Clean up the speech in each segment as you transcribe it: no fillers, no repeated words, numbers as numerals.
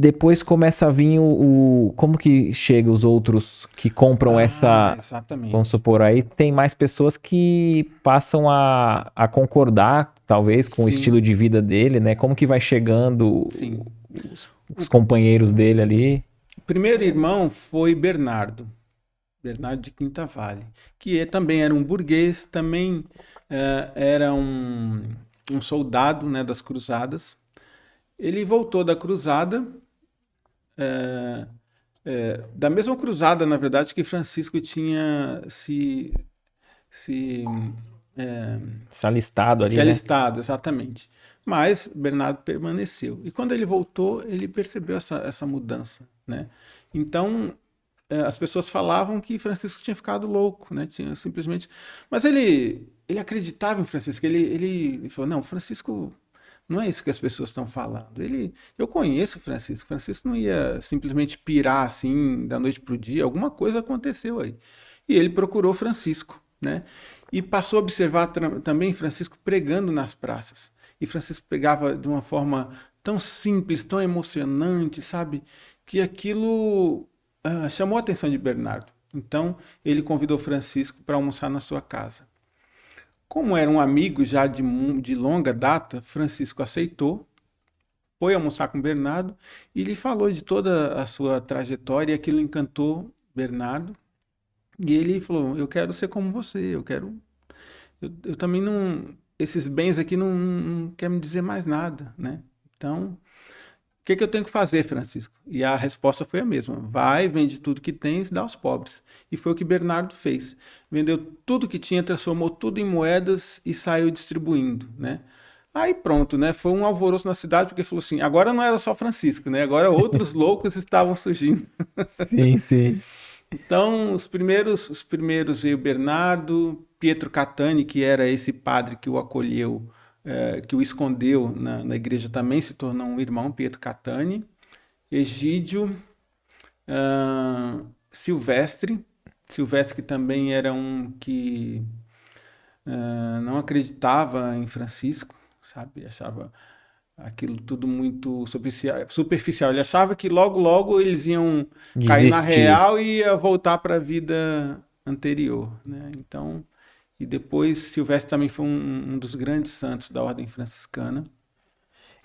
depois começa a vir como que chega os outros que compram Ah, essa. Vamos exatamente. supor, aí tem mais pessoas que passam a concordar, talvez, com o estilo Sim, de vida dele, né? Como que vai chegando sim. os O companheiros dele ali. primeiro irmão foi Bernardo, Bernardo de Quintavalle, também era um burguês, também era um soldado, né, das cruzadas. Ele voltou da cruzada, da mesma cruzada, na verdade, que Francisco tinha se Está listado se ali, né? alistado, exatamente. Mas Bernardo permaneceu. E quando ele voltou, ele percebeu essa mudança, né? Então, as pessoas falavam que Francisco tinha ficado louco, né? Tinha simplesmente. Mas ele acreditava em Francisco. Ele falou: não, Francisco não é isso que as pessoas estão falando. Eu conheço Francisco. Francisco não ia simplesmente pirar assim da noite para o dia. Alguma coisa aconteceu aí. E ele procurou Francisco, né? E passou a observar também Francisco pregando nas praças. E Francisco pregava de uma forma tão simples, tão emocionante, sabe? Que aquilo chamou a atenção de Bernardo. Então ele convidou Francisco para almoçar na sua casa. Como era um amigo já de longa data, Francisco aceitou, foi almoçar com Bernardo e lhe falou de toda a sua trajetória e aquilo encantou Bernardo. E ele falou: eu quero ser como você, eu quero. Eu também não. Esses bens aqui não querem me dizer mais nada, né? Então, o que eu tenho que fazer, Francisco? E a resposta foi a mesma: vai, vende tudo que tens, dá aos pobres. E foi o que Bernardo fez. Vendeu tudo que tinha, transformou tudo em moedas e saiu distribuindo, né? Aí pronto, né? Foi um alvoroço na cidade, porque falou assim: agora não era só Francisco, né? Agora outros loucos estavam surgindo. Sim, sim. Então, os primeiros veio Bernardo, Pietro Catani, que era esse padre que o acolheu, que o escondeu na igreja, também se tornou um irmão, Pietro Catani. Egídio, Silvestre, Silvestre que também era um que não acreditava em Francisco, sabe? Achava aquilo tudo muito superficial. Ele achava que logo, logo eles iam cair na Desistir. real e ia voltar para a vida anterior, né? Então, e depois Silvestre também foi um dos grandes santos da ordem franciscana.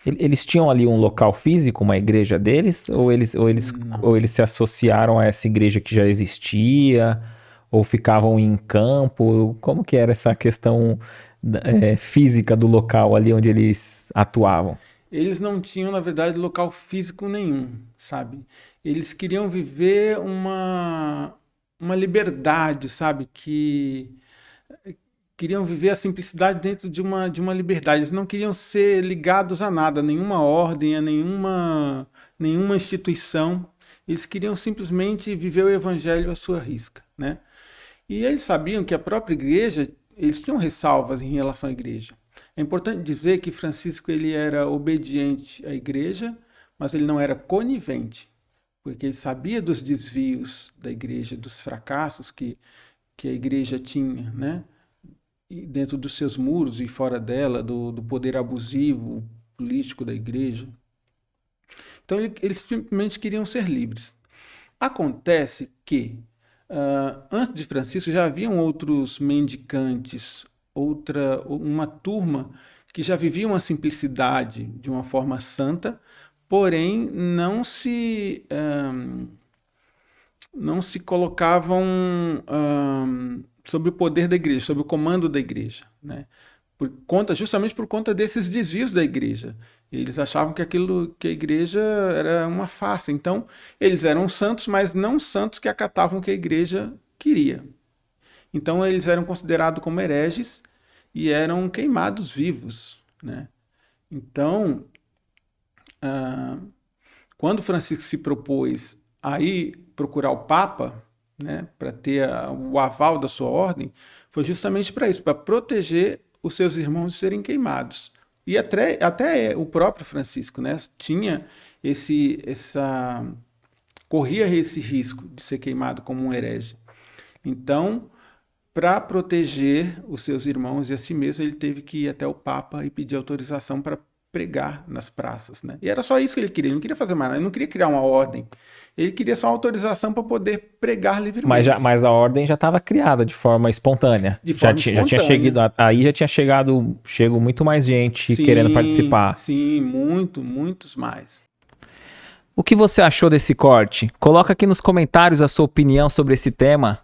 Eles tinham ali um local físico, uma igreja deles, ou Não. eles se associaram a essa igreja que já existia, ou ficavam em campo? Como que era essa questão física do local ali onde eles atuavam? Eles não tinham, na verdade, local físico nenhum, sabe? Eles queriam viver uma liberdade, sabe? Que queriam viver a simplicidade dentro de uma liberdade. Eles não queriam ser ligados a nada, a nenhuma ordem, a nenhuma instituição. Eles queriam simplesmente viver o evangelho à sua risca, né? E eles sabiam que a própria igreja, eles tinham ressalvas em relação à igreja. É importante dizer que Francisco ele era obediente à igreja, mas ele não era conivente, porque ele sabia dos desvios da igreja, dos fracassos que a igreja tinha, né? E dentro dos seus muros e fora dela, do poder abusivo político da igreja. Então eles simplesmente queriam ser livres. Acontece que antes de Francisco já haviam outros mendicantes, uma turma que já vivia uma simplicidade de uma forma santa, porém não se colocavam sob o poder da igreja, sob o comando da igreja, né? Justamente por conta desses desvios da igreja. Eles achavam que aquilo que a igreja era uma farsa. Então, eles eram santos, mas não santos que acatavam o que a igreja queria. Então, eles eram considerados como hereges e eram queimados vivos, né? Então, quando Francisco se propôs a ir procurar o Papa, né, para ter o aval da sua ordem, foi justamente para isso, para proteger os seus irmãos de serem queimados. E até o próprio Francisco, né, corria esse risco de ser queimado como um herege. Então, para proteger os seus irmãos e a si mesmo, ele teve que ir até o Papa e pedir autorização para pregar nas praças, né? E era só isso que ele queria, ele não queria fazer mais nada, ele não queria criar uma ordem, ele queria só uma autorização para poder pregar livremente. Mas a ordem já estava criada de forma espontânea. Já tinha chegado, aí já tinha chegado muito mais gente querendo participar. Sim, muitos mais. O que você achou desse corte? Coloca aqui nos comentários a sua opinião sobre esse tema.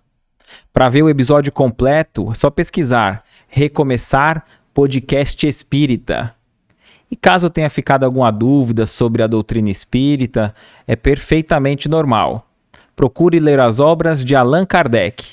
Para ver o episódio completo, é só pesquisar Recomeçar Podcast Espírita. E caso tenha ficado alguma dúvida sobre a doutrina espírita, é perfeitamente normal. Procure ler as obras de Allan Kardec.